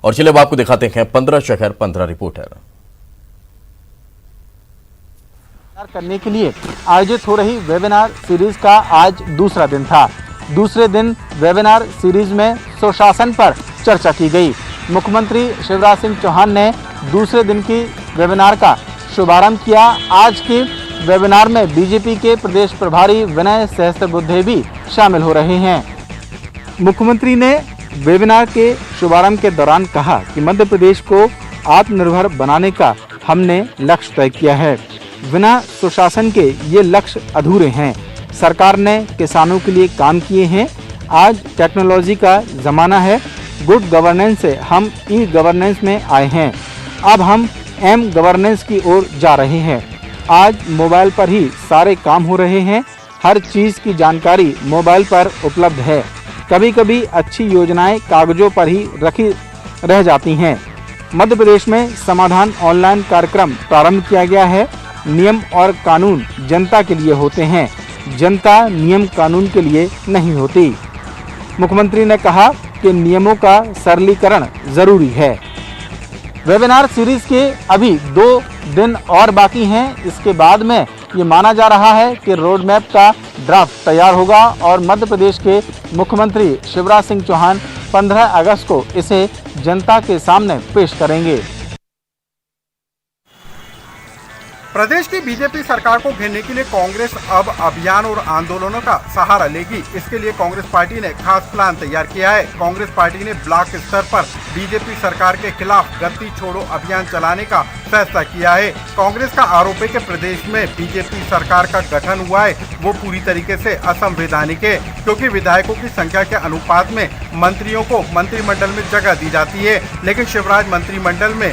और चलिए अब आपको दिखाते हैं 15 शहर 15 रिपोर्टर। करने के लिए आयोजित हो रही वेबिनार सीरीज का आज दूसरा दिन था। दूसरे दिन वेबिनार सीरीज में सुशासन पर चर्चा की गई। मुख्यमंत्री शिवराज सिंह चौहान ने दूसरे दिन की वेबिनार का शुभारंभ किया। आज की वेबिनार में बीजेपी के प्रदेश प्रभारी विनय सहस्त्रबुद्धे भी शामिल हो रहे हैं। मुख्यमंत्री ने वेबिनार के शुभारंभ के दौरान कहा कि मध्य प्रदेश को आत्मनिर्भर बनाने का हमने लक्ष्य तय किया है। बिना सुशासन के ये लक्ष्य अधूरे हैं। सरकार ने किसानों के लिए काम किए हैं। आज टेक्नोलॉजी का ज़माना है। गुड गवर्नेंस से हम ई गवर्नेंस में आए हैं। अब हम एम गवर्नेंस की ओर जा रहे हैं। आज मोबाइल पर ही सारे काम हो रहे हैं। हर चीज़ की जानकारी मोबाइल पर उपलब्ध है। कभी कभी अच्छी योजनाएं कागजों पर ही रखी रह जाती हैं। मध्य प्रदेश में समाधान ऑनलाइन कार्यक्रम प्रारंभ किया गया है। नियम और कानून जनता के लिए होते हैं, जनता नियम कानून के लिए नहीं होती। मुख्यमंत्री ने कहा कि नियमों का सरलीकरण जरूरी है। वेबिनार सीरीज के अभी 2 दिन और बाकी हैं। इसके बाद में ये माना जा रहा है कि रोड मैप का ड्राफ्ट तैयार होगा और मध्य प्रदेश के मुख्यमंत्री शिवराज सिंह चौहान 15 अगस्त को इसे जनता के सामने पेश करेंगे। प्रदेश की बीजेपी सरकार को घेरने के लिए कांग्रेस अब अभियान और आंदोलनों का सहारा लेगी। इसके लिए कांग्रेस पार्टी ने खास प्लान तैयार किया है। कांग्रेस पार्टी ने ब्लॉक स्तर पर बीजेपी सरकार के खिलाफ गद्दी छोड़ो अभियान चलाने का फैसला किया है। कांग्रेस का आरोप है कि प्रदेश में बीजेपी सरकार का गठन हुआ है वो पूरी तरीके से असंवैधानिक है, क्योंकि विधायकों की संख्या के अनुपात में मंत्रियों को मंत्रिमंडल में जगह दी जाती है, लेकिन शिवराज मंत्रिमंडल में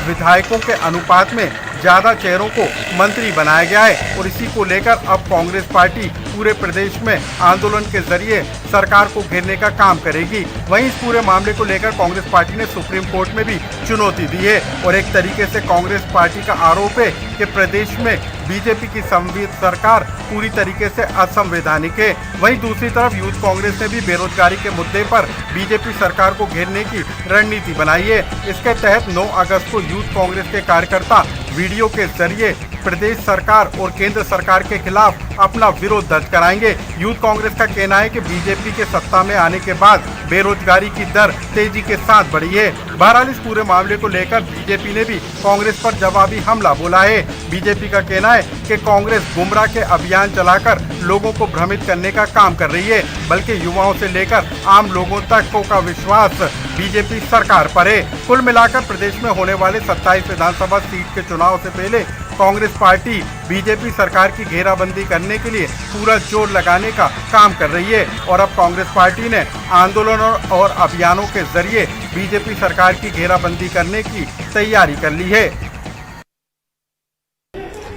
विधायकों के अनुपात में ज्यादा चेहरों को मंत्री बनाया गया है और इसी को लेकर अब कांग्रेस पार्टी पूरे प्रदेश में आंदोलन के जरिए सरकार को घेरने का काम करेगी। वहीं इस पूरे मामले को लेकर कांग्रेस पार्टी ने सुप्रीम कोर्ट में भी चुनौती दी है और एक तरीके से कांग्रेस पार्टी का आरोप है कि प्रदेश में बीजेपी की सरकार पूरी तरीके से असंवैधानिक है। वहीं दूसरी तरफ यूथ कांग्रेस ने भी बेरोजगारी के मुद्दे पर बीजेपी सरकार को घेरने की रणनीति बनाई है। इसके तहत 9 अगस्त को यूथ कांग्रेस के कार्यकर्ता वीडियो के जरिए प्रदेश सरकार और केंद्र सरकार के खिलाफ अपना विरोध दर्ज कराएंगे। यूथ कांग्रेस का कहना है कि बीजेपी के सत्ता में आने के बाद बेरोजगारी की दर तेजी के साथ बढ़ी है। बहरहाल इस पूरे मामले को लेकर बीजेपी ने भी कांग्रेस पर जवाबी हमला बोला है। बीजेपी का कहना है कि कांग्रेस गुमराह के अभियान चलाकर लोगों को भ्रमित करने का काम कर रही है, बल्कि युवाओं से लेकर आम लोगों तक का विश्वास बीजेपी सरकार पर है। कुल मिलाकर प्रदेश में होने वाले 27 विधानसभा सीट के चुनाव से पहले कांग्रेस पार्टी बीजेपी सरकार की घेराबंदी करने के लिए पूरा जोर लगाने का काम कर रही है और अब कांग्रेस पार्टी ने आंदोलनों और अभियानों के जरिए बीजेपी सरकार की घेराबंदी करने की तैयारी कर ली है।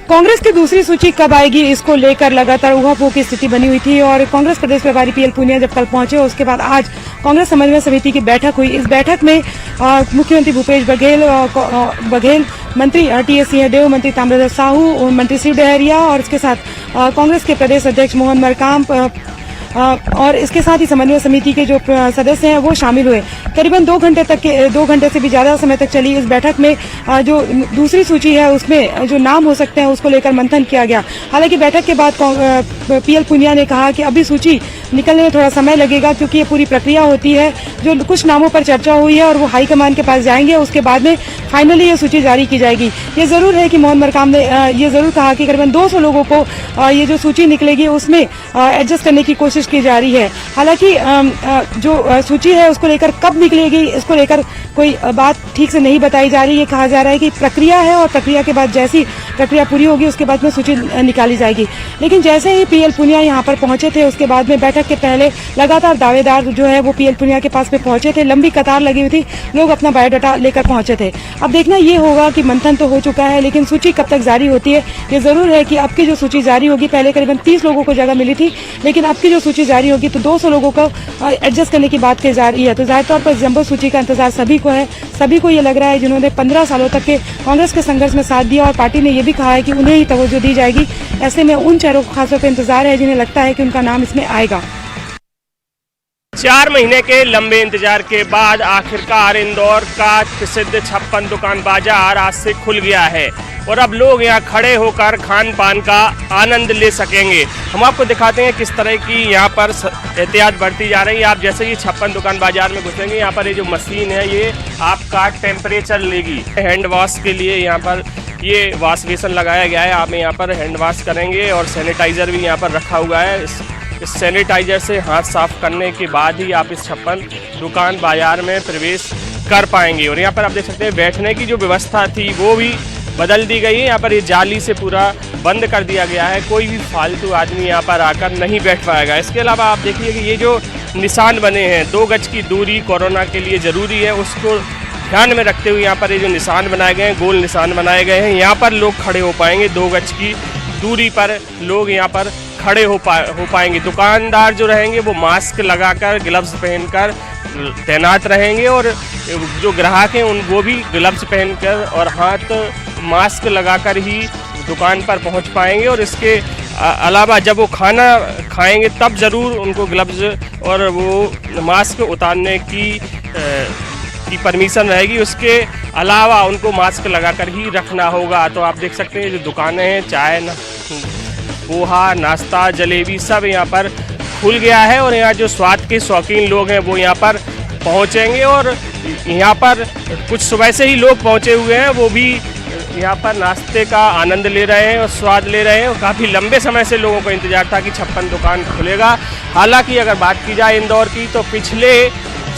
कांग्रेस की दूसरी सूची कब आएगी, इसको लेकर लगातार ऊहापोह की स्थिति बनी हुई थी और कांग्रेस प्रदेश प्रभारी पीएल पुनिया जब कल पहुंचे उसके बाद आज कांग्रेस समन्वय समिति की बैठक हुई। इस बैठक में मुख्यमंत्री भूपेश बघेल, मंत्री टीएस सिंहदेव, मंत्री ताम्रध्वज साहू, मंत्री शिव डहरिया और इसके साथ कांग्रेस के प्रदेश अध्यक्ष मोहन मरकाम और इसके साथ ही समन्वय समिति के जो सदस्य हैं वो शामिल हुए। करीबन 2 घंटे से भी ज्यादा समय तक चली इस बैठक में जो दूसरी सूची है उसमें जो नाम हो सकते हैं उसको लेकर मंथन किया गया। हालांकि बैठक के बाद पीएल पुनिया ने कहा कि अभी सूची निकलने में थोड़ा समय लगेगा क्योंकि ये पूरी प्रक्रिया होती है। जो कुछ नामों पर चर्चा हुई है और वो हाईकमान के पास जाएंगे, उसके बाद में फाइनली ये सूची जारी की जाएगी। ये जरूर है कि मोहन मरकाम ने ये जरूर कहा कि करीबन 200 लोगों को ये जो सूची निकलेगी उसमें एडजस्ट करने की कोशिश की जा रही है। हालांकि जो सूची है उसको लेकर कब निकलेगी इसको लेकर कोई बात ठीक से नहीं बताई जा रही है। कहा जा रहा है कि प्रक्रिया है और प्रक्रिया के बाद जैसी प्रक्रिया पूरी होगी उसके बाद में सूची निकाली जाएगी। लेकिन जैसे ही पीएल पुनिया यहाँ पर पहुंचे थे उसके बाद में बैठक के पहले लगातार दावेदार जो है वो पीएल पुनिया के पास में पहुंचे थे। लंबी कतार लगी हुई थी, लोग अपना बायोडाटा लेकर पहुंचे थे। अब देखना ये होगा कि मंथन तो हो चुका है लेकिन सूची कब तक जारी होती है। ये जरूर है कि अब की जो सूची जारी होगी, पहले करीबन 30 लोगों को जगह मिली थी लेकिन अब की जो सूची जारी होगी तो 200 लोगों को एडजस्ट करने की बात की जा रही है। तो जाहिर तौर पर जंबो सूची का इंतजार सभी को है। सभी को ये लग रहा है जिन्होंने 15 सालों तक के कांग्रेस के संघर्ष में साथ दिया और पार्टी ने ये भी कहा है कि उन्हें ही तवज्जो दी जाएगी। ऐसे में उन चेहरों को खासतौर पर इंतजार है जिन्हें लगता है कि उनका नाम इसमें आएगा। 4 महीने के लंबे इंतजार के बाद आखिरकार इंदौर का प्रसिद्ध 56 दुकान बाजार आज से खुल गया है और अब लोग यहाँ खड़े होकर खान पान का आनंद ले सकेंगे। हम आपको दिखाते हैं किस तरह की यहाँ पर एहतियात बरती जा रही है। आप जैसे ही 56 दुकान बाजार में घुसेंगे, यहाँ पर ये जो मशीन है ये आपका टेम्परेचर लेगी। हैंड वॉश के लिए यहाँ पर ये वॉश बेसन लगाया गया है, आप यहाँ पर हैंड वॉश करेंगे और सैनिटाइज़र भी यहाँ पर रखा हुआ है। इस सैनिटाइज़र से हाथ साफ करने के बाद ही आप इस 56 दुकान बाजार में प्रवेश कर पाएंगे। और यहाँ पर आप देख सकते हैं बैठने की जो व्यवस्था थी वो भी बदल दी गई है। यहाँ पर ये जाली से पूरा बंद कर दिया गया है, कोई भी फालतू आदमी यहाँ पर आकर नहीं बैठ पाएगा। इसके अलावा आप देखिए कि ये जो निशान बने हैं, 2 गज की दूरी कोरोना के लिए ज़रूरी है, उसको ध्यान में रखते हुए यहाँ पर ये जो निशान बनाए गए हैं, गोल निशान बनाए गए हैं, यहाँ पर लोग खड़े हो पाएंगे। 2 गज की दूरी पर लोग यहाँ पर खड़े हो पाएंगे। दुकानदार जो रहेंगे वो मास्क लगाकर, ग्लव्स पहनकर तैनात रहेंगे और जो ग्राहक हैं वो भी ग्लव्स पहनकर और हाथ मास्क लगाकर ही दुकान पर पहुंच पाएंगे। और इसके अलावा जब वो खाना खाएंगे तब ज़रूर उनको ग्लव्स और वो मास्क उतारने की परमिशन रहेगी। उसके अलावा उनको मास्क लगाकर ही रखना होगा। तो आप देख सकते हैं जो दुकानें हैं, चाय पोहा, नाश्ता, जलेबी सब यहाँ पर खुल गया है और यहाँ जो स्वाद के शौकीन लोग हैं वो यहाँ पर पहुँचेंगे। और यहाँ पर कुछ सुबह से ही लोग पहुँचे हुए हैं, वो भी यहाँ पर नाश्ते का आनंद ले रहे हैं और स्वाद ले रहे हैं। और काफ़ी लंबे समय से लोगों को इंतजार था कि 56 दुकान खुलेगा। हालांकि अगर बात की जाए इंदौर की तो पिछले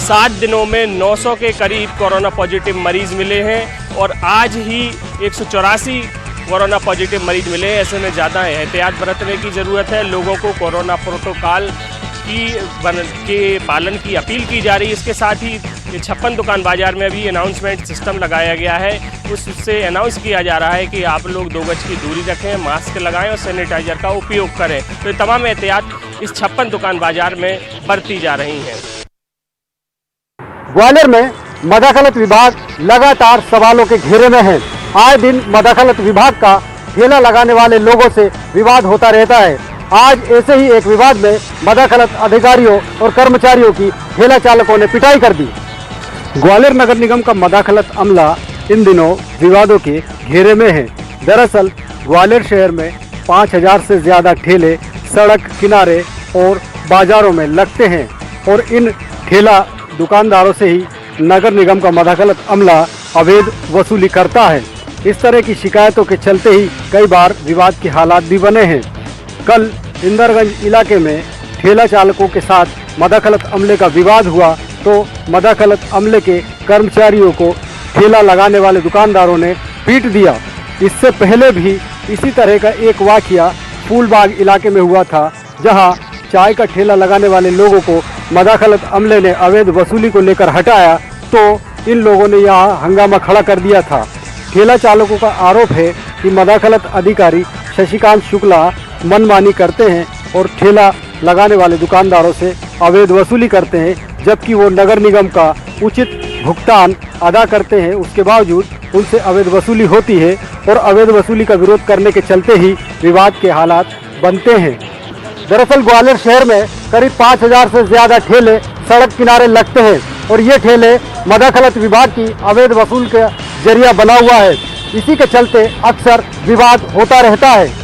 7 दिनों में 900 के करीब कोरोना पॉजिटिव मरीज़ मिले हैं और आज ही 184 कोरोना पॉजिटिव मरीज मिले हैं। ऐसे में ज़्यादा एहतियात बरतने की ज़रूरत है। लोगों को कोरोना प्रोटोकॉल के पालन की अपील की जा रही है। इसके साथ ही ये 56 दुकान बाजार में अभी अनाउंसमेंट सिस्टम लगाया गया है, उससे अनाउंस किया जा रहा है कि आप लोग 2 गज की दूरी रखें, मास्क लगाएं और सैनिटाइजर का उपयोग करें। तो ये तमाम एहतियात इस 56 दुकान बाजार में बरती जा रही हैं। ग्वालियर में मदाखलत विभाग लगातार सवालों के घेरे में है। आए दिन मदाखलत विभाग का ठेला लगाने वाले लोगों से विवाद होता रहता है। आज ऐसे ही एक विवाद में मदाखलत अधिकारियों और कर्मचारियों की ठेला चालकों ने पिटाई कर दी। ग्वालियर नगर निगम का मदाखलत अमला इन दिनों विवादों के घेरे में है। दरअसल ग्वालियर शहर में 5000 से ज़्यादा ठेले सड़क किनारे और बाजारों में लगते हैं और इन ठेला दुकानदारों से ही नगर निगम का मदाखलत अमला अवैध वसूली करता है। इस तरह की शिकायतों के चलते ही कई बार विवाद के हालात भी बने हैं। कल इंदरगंज इलाके में ठेला चालकों के साथ मदाखलत अमले का विवाद हुआ तो मदाखलत अमले के कर्मचारियों को ठेला लगाने वाले दुकानदारों ने पीट दिया। इससे पहले भी इसी तरह का एक वाकया फूलबाग इलाके में हुआ था, जहां चाय का ठेला लगाने वाले लोगों को मदाखलत अमले ने अवैध वसूली को लेकर हटाया तो इन लोगों ने यहां हंगामा खड़ा कर दिया था। ठेला चालकों का आरोप है कि मदाखलत अधिकारी शशिकांत शुक्ला मनमानी करते हैं और ठेला लगाने वाले दुकानदारों से अवैध वसूली करते हैं, जबकि वो नगर निगम का उचित भुगतान अदा करते हैं। उसके बावजूद उनसे अवैध वसूली होती है और अवैध वसूली का विरोध करने के चलते ही विवाद के हालात बनते हैं। दरअसल ग्वालियर शहर में करीब 5000 से ज़्यादा ठेले सड़क किनारे लगते हैं और ये ठेले मदाखलत विभाग की अवैध वसूल का जरिया बना हुआ है। इसी के चलते अक्सर विवाद होता रहता है।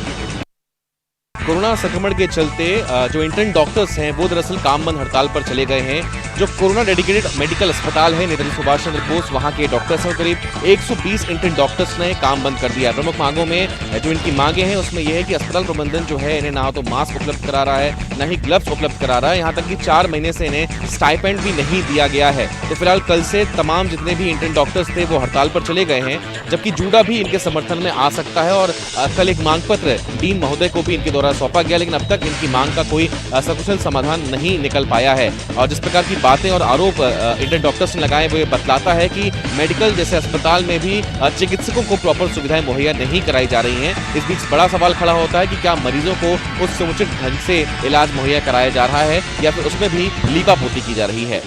कोरोना संक्रमण के चलते जो इंटर्न डॉक्टर्स हैं वो दरअसल काम बंद हड़ताल पर चले गए हैं। जो कोरोना डेडिकेटेड मेडिकल अस्पताल है नेताजी सुभाष चंद्र बोस, वहाँ के डॉक्टर्स हैं, करीब 120 इंटर्न डॉक्टर्स ने काम बंद कर दिया। प्रमुख मांगों में जो इनकी मांगे हैं उसमें यह है कि अस्पताल प्रबंधन जो है इन्हें ना तो मास्क उपलब्ध करा रहा है, ना ही ग्लव्स उपलब्ध करा रहा है, यहाँ तक कि 4 महीने से इन्हें स्टाइपेंड भी नहीं दिया गया है। तो फिलहाल कल से तमाम जितने भी इंटर्न डॉक्टर्स थे वो हड़ताल पर चले गए हैं, जबकि जूडा भी इनके समर्थन में आ सकता है। और कल एक मांग पत्र डीन महोदय को भी इनके द्वारा सौंपा गया, लेकिन अब तक इनकी मांग का कोई सकुशल समाधान नहीं निकल पाया है। और जिस प्रकार की बातें और आरोप इंटर्न डॉक्टर्स ने लगाए वो ये बतलाता है कि मेडिकल जैसे अस्पताल में भी चिकित्सकों को प्रॉपर सुविधाएं मुहैया नहीं कराई जा रही हैं। इस बीच बड़ा सवाल खड़ा होता है कि क्या मरीजों को उस समुचित ढंग से इलाज मुहैया कराया जा रहा है या फिर उसमें भी लीपापोती की जा रही है।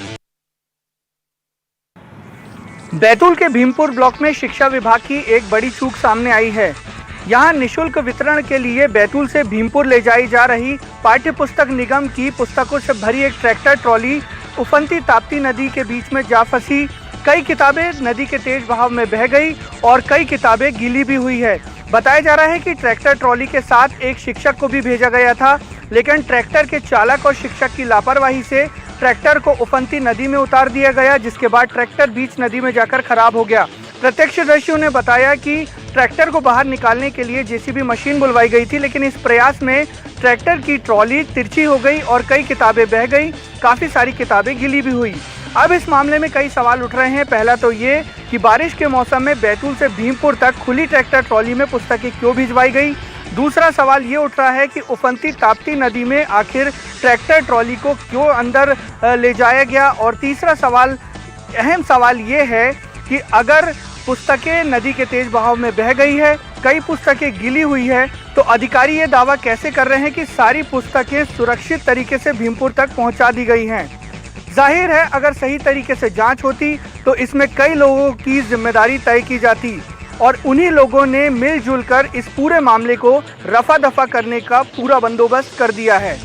बैतूल के भीमपुर ब्लॉक में शिक्षा विभाग की एक बड़ी चूक सामने आई है। यहाँ निशुल्क वितरण के लिए बैतूल से भीमपुर ले जाई जा रही पाठ्य पुस्तक निगम की पुस्तकों से भरी एक ट्रैक्टर ट्रॉली उफनती ताप्ती नदी के बीच में जा फंसी। कई किताबें नदी के तेज बहाव में बह गई और कई किताबें गीली भी हुई है। बताया जा रहा है कि ट्रैक्टर ट्रॉली के साथ एक शिक्षक को भी भेजा गया था, लेकिन ट्रैक्टर के चालक और शिक्षक की लापरवाही से ट्रैक्टर को उफनती नदी में उतार दिया गया, जिसके बाद ट्रैक्टर बीच नदी में जाकर खराब हो गया। प्रत्यक्षदर्शियों ने बताया कि ट्रैक्टर को बाहर निकालने के लिए जेसीबी मशीन बुलवाई गई थी, लेकिन इस प्रयास में ट्रैक्टर की ट्रॉली तिरछी हो गई और कई किताबें बह गई, काफ़ी सारी किताबें गीली भी हुई। अब इस मामले में कई सवाल उठ रहे हैं। पहला तो ये कि बारिश के मौसम में बैतूल से भीमपुर तक खुली ट्रैक्टर ट्रॉली में पुस्तकें क्यों भिजवाई गई। दूसरा सवाल ये उठ रहा है कि उफनती ताप्ती नदी में आखिर ट्रैक्टर ट्रॉली को क्यों अंदर ले जाया गया। और तीसरा सवाल, अहम सवाल ये है कि अगर पुस्तकें नदी के तेज बहाव में बह गई है, कई पुस्तकें गीली हुई है, तो अधिकारी ये दावा कैसे कर रहे हैं कि सारी पुस्तकें सुरक्षित तरीके से भीमपुर तक पहुंचा दी गई हैं। जाहिर है अगर सही तरीके से जांच होती तो इसमें कई लोगों की जिम्मेदारी तय की जाती और उन्हीं लोगों ने मिलजुल कर इस पूरे मामले को रफा दफा करने का पूरा बंदोबस्त कर दिया है।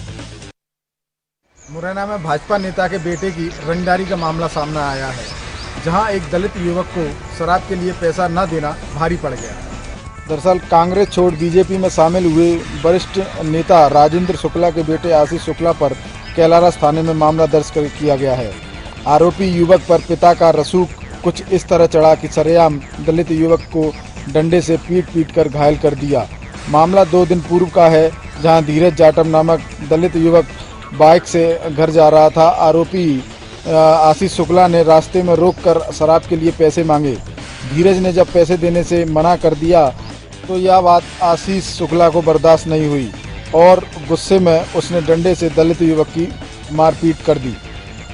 मुरैना में भाजपा नेता के बेटे की रंगदारी का मामला सामने आया है, जहां एक दलित युवक को शराब के लिए पैसा न देना भारी पड़ गया। दरअसल कांग्रेस छोड़ बीजेपी में शामिल हुए वरिष्ठ नेता राजेंद्र शुक्ला के बेटे आशीष शुक्ला पर कैलारस थाने में मामला दर्ज किया गया है। आरोपी युवक पर पिता का रसूख कुछ इस तरह चढ़ा कि सरेआम दलित युवक को डंडे से पीट कर घायल कर दिया। मामला 2 दिन पूर्व का है, जहां धीरज जाटव नामक दलित युवक बाइक से घर जा रहा था। आरोपी आशीष शुक्ला ने रास्ते में रोककर शराब के लिए पैसे मांगे। धीरज ने जब पैसे देने से मना कर दिया तो यह बात आशीष शुक्ला को बर्दाश्त नहीं हुई और गुस्से में उसने डंडे से दलित युवक की मारपीट कर दी।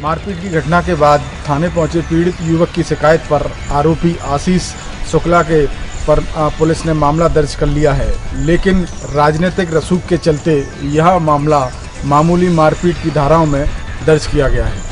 मारपीट की घटना के बाद थाने पहुंचे पीड़ित युवक की शिकायत पर आरोपी आशीष शुक्ला के पर पुलिस ने मामला दर्ज कर लिया है, लेकिन राजनीतिक रसूख के चलते यह मामला मामूली मारपीट की धाराओं में दर्ज किया गया है।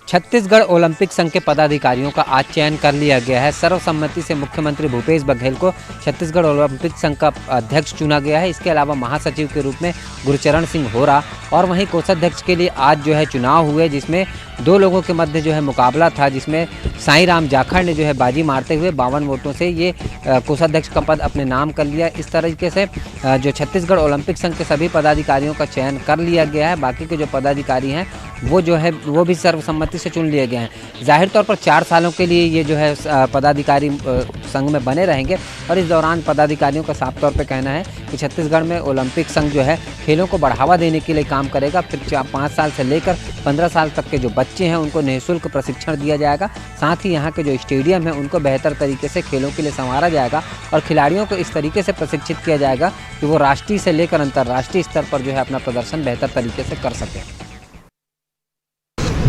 छत्तीसगढ़ ओलंपिक संघ के पदाधिकारियों का आज चयन कर लिया गया है। सर्वसम्मति से मुख्यमंत्री भूपेश बघेल को छत्तीसगढ़ ओलंपिक संघ का अध्यक्ष चुना गया है। इसके अलावा महासचिव के रूप में गुरचरण सिंह होरा और वहीं कोषाध्यक्ष के लिए आज जो है चुनाव हुए, जिसमें 2 लोगों के मध्य जो है मुकाबला था, जिसमें साईं राम जाखड़ ने जो है बाजी मारते हुए 52 वोटों से ये कोषाध्यक्ष का पद अपने नाम कर लिया। इस तरीके से जो छत्तीसगढ़ ओलंपिक संघ के सभी पदाधिकारियों का चयन कर लिया गया है। बाकी के जो पदाधिकारी हैं वो जो है वो भी सर्वसम्मति से चुन लिए गए हैं। जाहिर तौर पर 4 सालों के लिए ये जो है पदाधिकारी संघ में बने रहेंगे और इस दौरान पदाधिकारियों का साफ तौर पे कहना है कि छत्तीसगढ़ में ओलंपिक संघ जो है खेलों को बढ़ावा देने के लिए काम करेगा। फिर 5 साल से लेकर 15 साल तक के जो बच्चे हैं उनको निःशुल्क प्रशिक्षण दिया जाएगा। साथ ही यहाँ के जो स्टेडियम है उनको बेहतर तरीके से खेलों के लिए संवारा जाएगा और खिलाड़ियों को इस तरीके से प्रशिक्षित किया जाएगा कि वो राष्ट्रीय से लेकर अंतर्राष्ट्रीय स्तर पर जो है अपना प्रदर्शन बेहतर तरीके से कर सकें।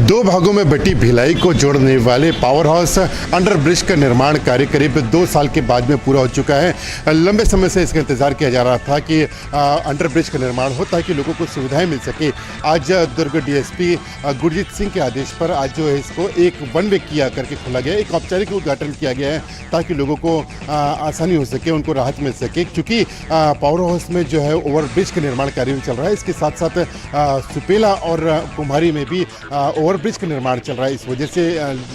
2 भागों में बटी भिलाई को जोड़ने वाले पावर हाउस अंडर ब्रिज का निर्माण कार्य करीब 2 साल के बाद में पूरा हो चुका है। लंबे समय से इसका इंतजार किया जा रहा था कि अंडर ब्रिज का निर्माण हो ताकि लोगों को सुविधाएं मिल सके। आज दुर्ग डीएसपी गुरजीत सिंह के आदेश पर आज जो है इसको एक वन वे किया करके खोला गया, एक औपचारिक उद्घाटन किया गया है ताकि लोगों को आसानी हो सके, उनको राहत मिल सके। क्योंकि पावर हाउस में जो है ओवर ब्रिज का निर्माण कार्य भी चल रहा है, इसके साथ साथ सुपेला और कुम्हारी में भी ओवर ब्रिज का निर्माण चल रहा है। इस वजह से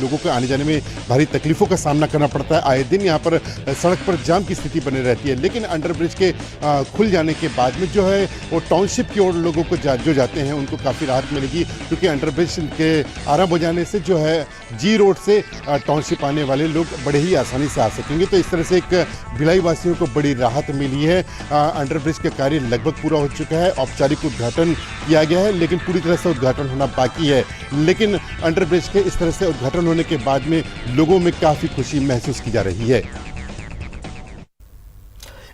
लोगों को आने जाने में भारी तकलीफों का सामना करना पड़ता है। आए दिन यहाँ पर सड़क पर जाम की स्थिति बनी रहती है, लेकिन अंडर ब्रिज के खुल जाने के बाद में जो है वो टाउनशिप की ओर लोगों को जो जाते हैं उनको काफ़ी राहत मिलेगी। क्योंकि अंडर ब्रिज के आरंभ हो जाने से जो है जी रोड से टाउनशिप आने वाले लोग बड़े ही आसानी से आ सकेंगे। तो इस तरह से एक भिलाई वासियों को बड़ी राहत मिली है। अंडर ब्रिज का कार्य लगभग पूरा हो चुका है, औपचारिक उद्घाटन किया गया है, लेकिन पूरी तरह से उद्घाटन होना बाकी है। लेकिन अंडर ब्रिज के इस तरह से उद्घाटन होने के बाद में लोगों में काफी खुशी महसूस की जा रही है।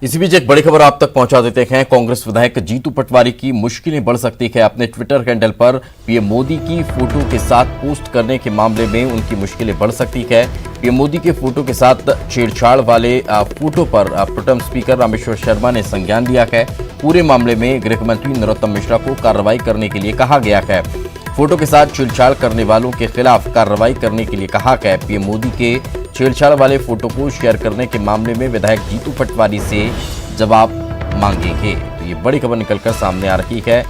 इसी बीच एक बड़ी खबर आप तक पहुंचा देते हैं। कांग्रेस विधायक जीतू पटवारी की मुश्किलें बढ़ सकती है। अपने ट्विटर हैंडल पर पीएम मोदी की फोटो के साथ पोस्ट करने के मामले में उनकी मुश्किलें बढ़ सकती है। पीएम मोदी के फोटो के साथ छेड़छाड़ वाले फोटो पर प्रोटेम स्पीकर रामेश्वर शर्मा ने संज्ञान लिया है। पूरे मामले में गृह मंत्री नरोत्तम मिश्रा को कार्रवाई करने के लिए कहा गया है। फोटो के साथ छेड़छाड़ करने वालों के खिलाफ कार्रवाई करने के लिए कहा गया। पीएम मोदी के छेड़छाड़ वाले फोटो को शेयर करने के मामले में विधायक जीतू पटवारी से जवाब मांगेंगे। तो ये बड़ी खबर निकलकर सामने आ रही है।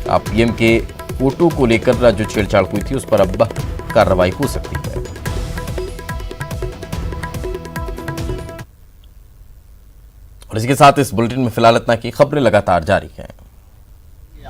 पीएम के फोटो को लेकर जो छेड़छाड़ हुई थी उस पर अब कार्रवाई हो सकती है। और इसी के साथ इस बुलेटिन में फिलहाल इतना की खबरें लगातार जारी हैं।